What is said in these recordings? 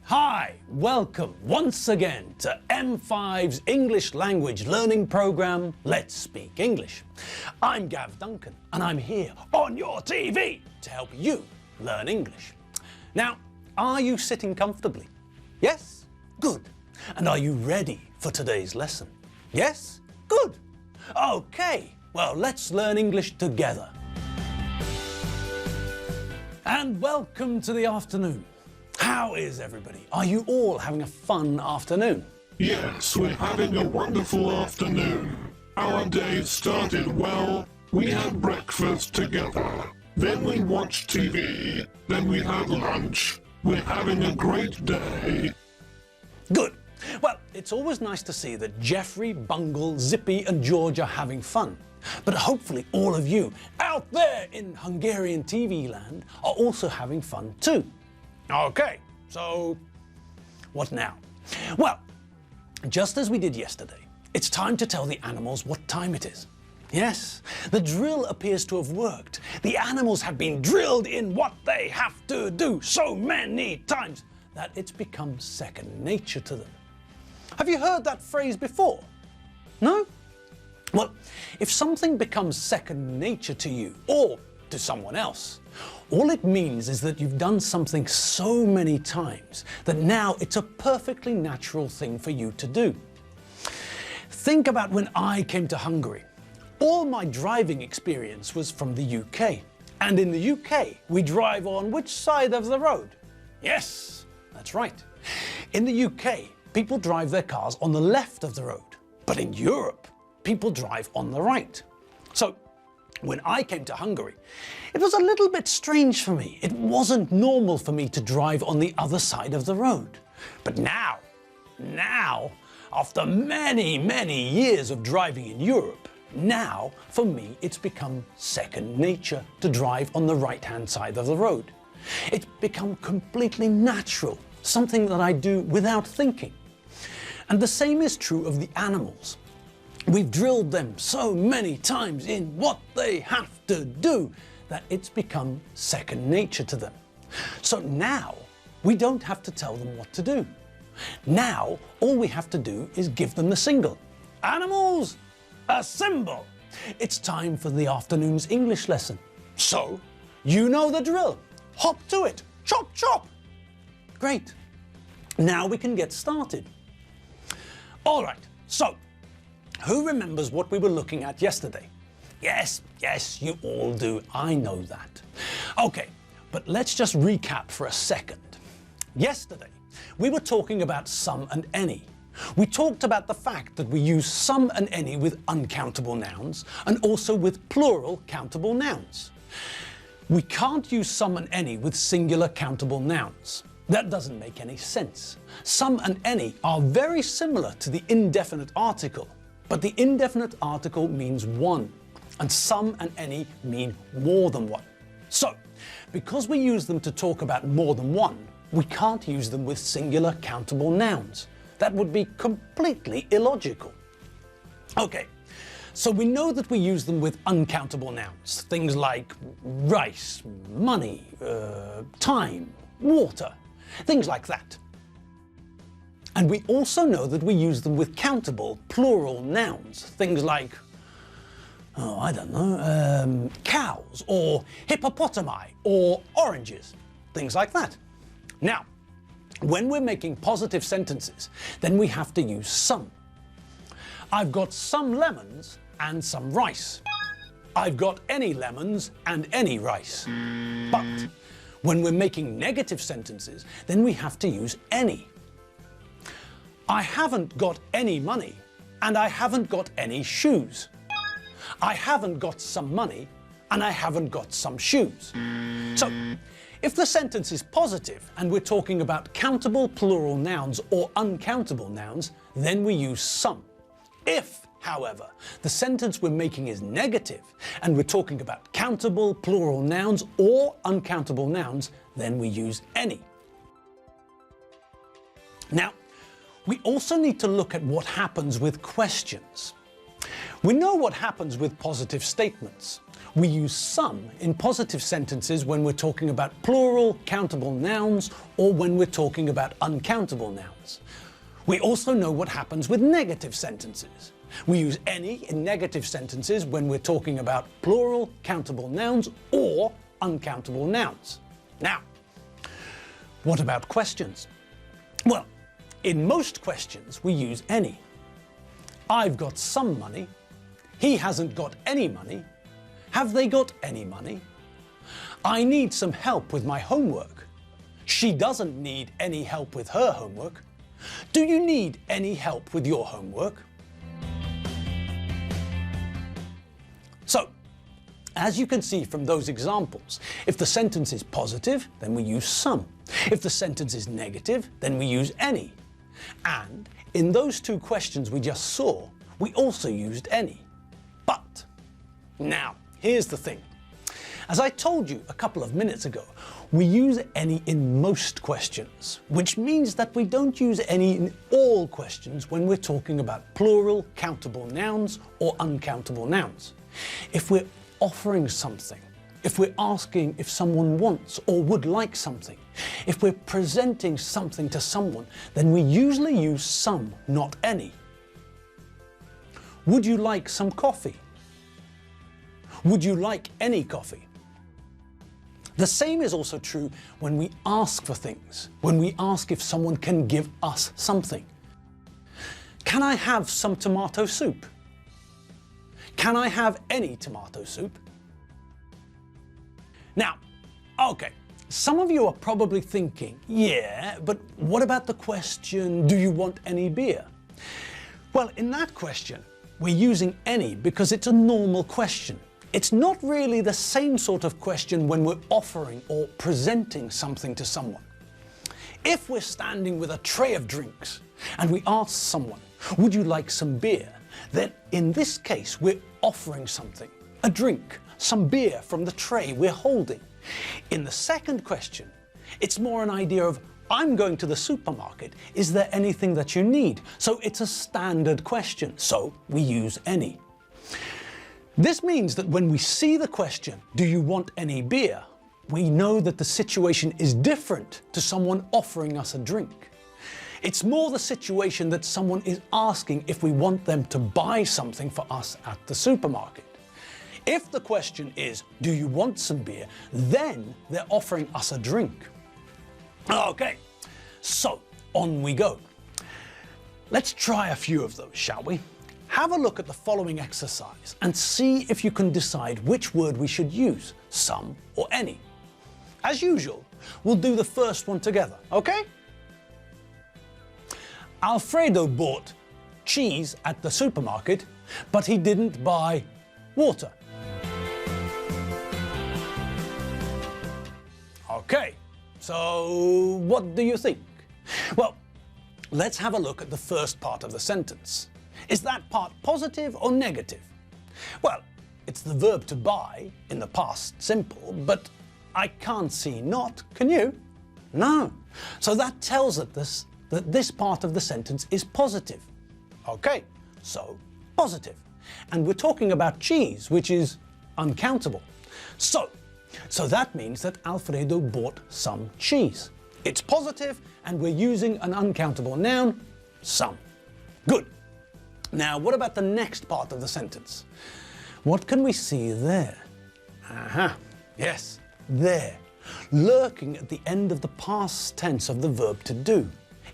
Hi, welcome once again to M5's English language learning program, Let's Speak English. I'm Gav Duncan and I'm here on your TV to help you learn English. Now, are you sitting comfortably? Yes? Good. And are you ready for today's lesson? Yes? Good. Okay, well, let's learn English together. And welcome to the afternoon. How is everybody? Are you all having a fun afternoon? Yes, we're having a wonderful afternoon. Our day started well. We had breakfast together. Then we watched TV. Then we had lunch. We're having a great day. Good. Well, it's always nice to see that Jeffrey, Bungle, Zippy and George are having fun. But hopefully all of you out there in Hungarian TV land are also having fun too. Okay, so what now? Well, just as we did yesterday, it's time to tell the animals what time it is. Yes, the drill appears to have worked. The animals have been drilled in what they have to do so many times that it's become second nature to them. Have you heard that phrase before? No? Well, if something becomes second nature to you or to someone else, all it means is that you've done something so many times that now it's a perfectly natural thing for you to do. Think about when I came to Hungary. All my driving experience was from the UK. And in the UK, we drive on which side of the road? Yes, that's right. In the UK, people drive their cars on the left of the road. But in Europe, people drive on the right. So, when I came to Hungary, it was a little bit strange for me. It wasn't normal for me to drive on the other side of the road. But now, after many, many years of driving in Europe, now, for me, it's become second nature to drive on the right-hand side of the road. It's become completely natural, something that I do without thinking. And the same is true of the animals. We've drilled them so many times in what they have to do that it's become second nature to them. So now we don't have to tell them what to do. Now all we have to do is give them the signal. Animals, assemble! It's time for the afternoon's English lesson. So you know the drill. Hop to it. Chop, chop. Great. Now we can get started. All right, so who remembers what we were looking at yesterday? Yes, you all do. I know that. Okay, but let's just recap for a second. Yesterday, we were talking about some and any. We talked about the fact that we use some and any with uncountable nouns and also with plural countable nouns. We can't use some and any with singular countable nouns. That doesn't make any sense. Some and any are very similar to the indefinite article, but the indefinite article means one, and some and any mean more than one. So, because we use them to talk about more than one, we can't use them with singular countable nouns. That would be completely illogical. Okay, so we know that we use them with uncountable nouns, things like rice, money, time, water, things like that. And we also know that we use them with countable plural nouns, things like, cows, or hippopotami, or oranges, things like that. Now, when we're making positive sentences, then we have to use some. I've got some lemons and some rice. I've got any lemons and any rice. But when we're making negative sentences, then we have to use any. I haven't got any money, and I haven't got any shoes. I haven't got some money, and I haven't got some shoes. So, if the sentence is positive and we're talking about countable plural nouns or uncountable nouns, then we use some. If, however, the sentence we're making is negative and we're talking about countable plural nouns or uncountable nouns, then we use any. Now, we also need to look at what happens with questions. We know what happens with positive statements. We use some in positive sentences when we're talking about plural, countable nouns, or when we're talking about uncountable nouns. We also know what happens with negative sentences. We use any in negative sentences when we're talking about plural, countable nouns, or uncountable nouns. Now, what about questions? Well, in most questions we use any. I've got some money. He hasn't got any money. Have they got any money? I need some help with my homework. She doesn't need any help with her homework. Do you need any help with your homework? So, as you can see from those examples, if the sentence is positive, then we use some. If the sentence is negative, then we use any. And in those two questions we just saw, we also used any. But, now, here's the thing. As I told you a couple of minutes ago, we use any in most questions, which means that we don't use any in all questions when we're talking about plural, countable nouns or uncountable nouns. If we're offering something, if we're asking if someone wants or would like something, if we're presenting something to someone, then we usually use some, not any. Would you like some coffee? Would you like any coffee? The same is also true when we ask for things, when we ask if someone can give us something. Can I have some tomato soup? Can I have any tomato soup? Now, okay, some of you are probably thinking, yeah, but what about the question, do you want any beer? Well, in that question, we're using any because it's a normal question. It's not really the same sort of question when we're offering or presenting something to someone. If we're standing with a tray of drinks and we ask someone, would you like some beer? Then in this case, we're offering something, a drink, some beer from the tray we're holding. In the second question, it's more an idea of, I'm going to the supermarket, is there anything that you need? So it's a standard question, so we use any. This means that when we see the question, do you want any beer? We know that the situation is different to someone offering us a drink. It's more the situation that someone is asking if we want them to buy something for us at the supermarket. If the question is, do you want some beer? Then they're offering us a drink. Okay, so on we go. Let's try a few of those, shall we? Have a look at the following exercise and see if you can decide which word we should use, some or any. As usual, we'll do the first one together, okay? Alfredo bought cheese at the supermarket, but he didn't buy water. Okay, so what do you think? Well, let's have a look at the first part of the sentence. Is that part positive or negative? Well, it's the verb to buy in the past simple, but I can't see not, can you? No. So that tells us that this part of the sentence is positive. Okay, so positive. And we're talking about cheese, which is uncountable. So that means that Alfredo bought some cheese. It's positive and we're using an uncountable noun, some. Good. Now, what about the next part of the sentence? What can we see there? Aha, yes, there. Lurking at the end of the past tense of the verb to do.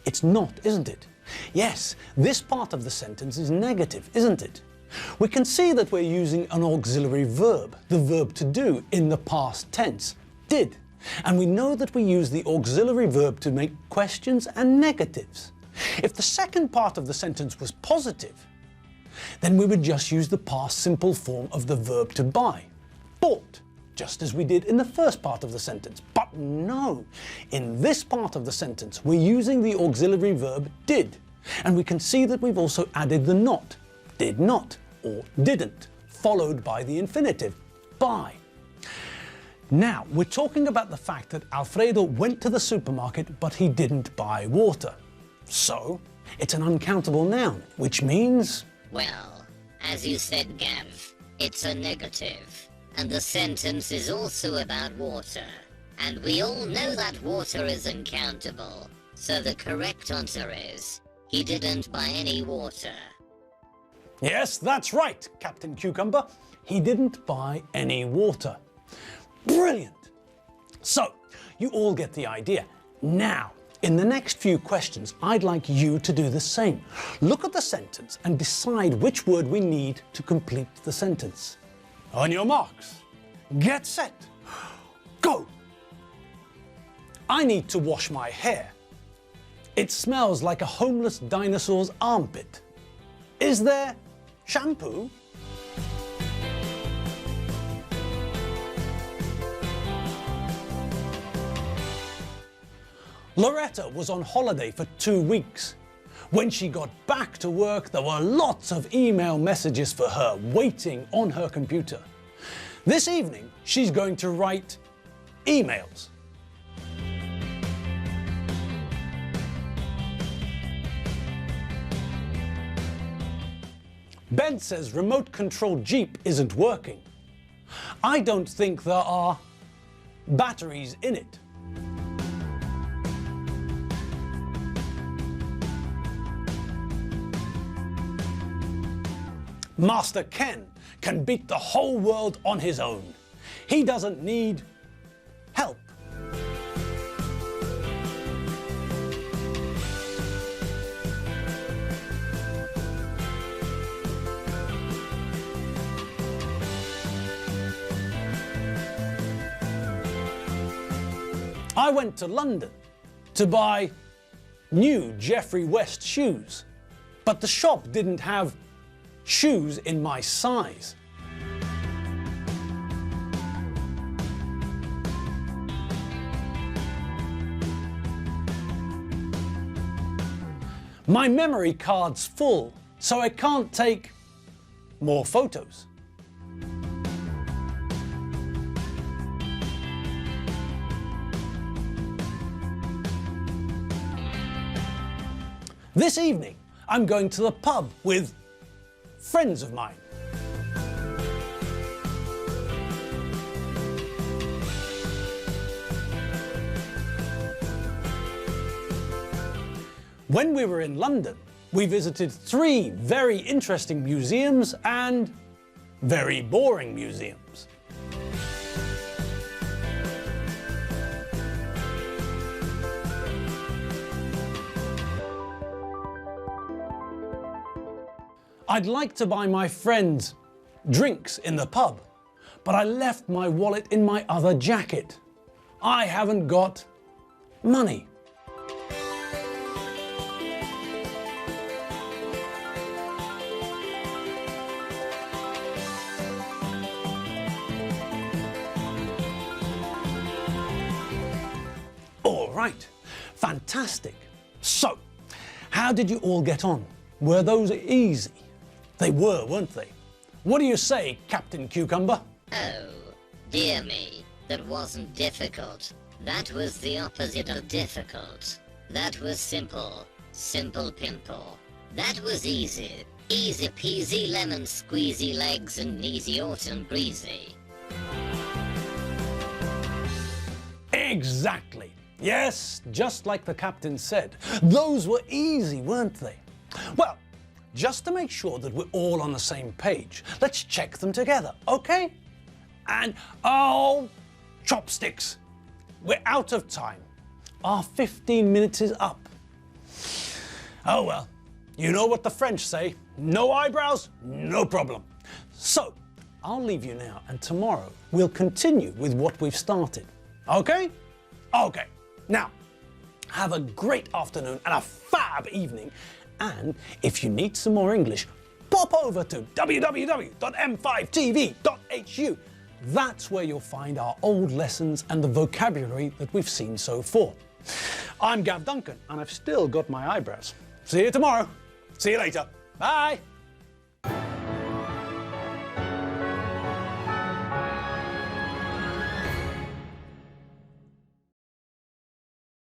It's not, isn't it? Yes, this part of the sentence is negative, isn't it? We can see that we're using an auxiliary verb, the verb to do, in the past tense, did. And we know that we use the auxiliary verb to make questions and negatives. If the second part of the sentence was positive, then we would just use the past simple form of the verb to buy, bought, just as we did in the first part of the sentence. But no, in this part of the sentence, we're using the auxiliary verb did. And we can see that we've also added the not, did not, or didn't, followed by the infinitive, buy. Now, we're talking about the fact that Alfredo went to the supermarket, but he didn't buy water. So, it's an uncountable noun, which means... Well, As you said, Gav, it's a negative. And the sentence is also about water. And we all know that water is uncountable. So the correct answer is, he didn't buy any water. Yes, that's right, Captain Cucumber. He didn't buy any water. Brilliant! So, you all get the idea. Now, in the next few questions, I'd like you to do the same. Look at the sentence and decide which word we need to complete the sentence. On your marks, get set, go! I need to wash my hair. It smells like a homeless dinosaur's armpit. Is there shampoo? Loretta was on holiday for 2 weeks. When she got back to work, there were lots of email messages for her waiting on her computer. This evening, she's going to write emails. Ben says remote control Jeep isn't working. I don't think there are batteries in it. Master Ken can beat the whole world on his own. He doesn't need help. I went to London to buy new Geoffrey West shoes, but the shop didn't have shoes in my size. My memory card's full, so I can't take more photos. This evening, I'm going to the pub with friends of mine. When we were in London, we visited 3 very interesting museums and very boring museums. I'd like to buy my friends drinks in the pub, but I left my wallet in my other jacket. I haven't got money. All right, fantastic. So, how did you all get on? Were those easy? They were, weren't they? What do you say, Captain Cucumber? Oh, dear me, that wasn't difficult. That was the opposite of difficult. That was simple. Simple pimple. That was easy. Easy peasy lemon squeezy legs and easy autumn breezy. Exactly. Yes, just like the captain said. Those were easy, weren't they? Well, just to make sure that we're all on the same page, let's check them together, okay? And, oh, chopsticks. We're out of time. Our 15 minutes is up. Oh well, you know what the French say, no eyebrows, no problem. So, I'll leave you now, and tomorrow we'll continue with what we've started, okay? Okay, now, have a great afternoon and a fab evening. And if you need some more English, pop over to www.m5tv.hu. That's where you'll find our old lessons and the vocabulary that we've seen so far. I'm Gav Duncan, and I've still got my eyebrows. See you tomorrow. See you later. Bye.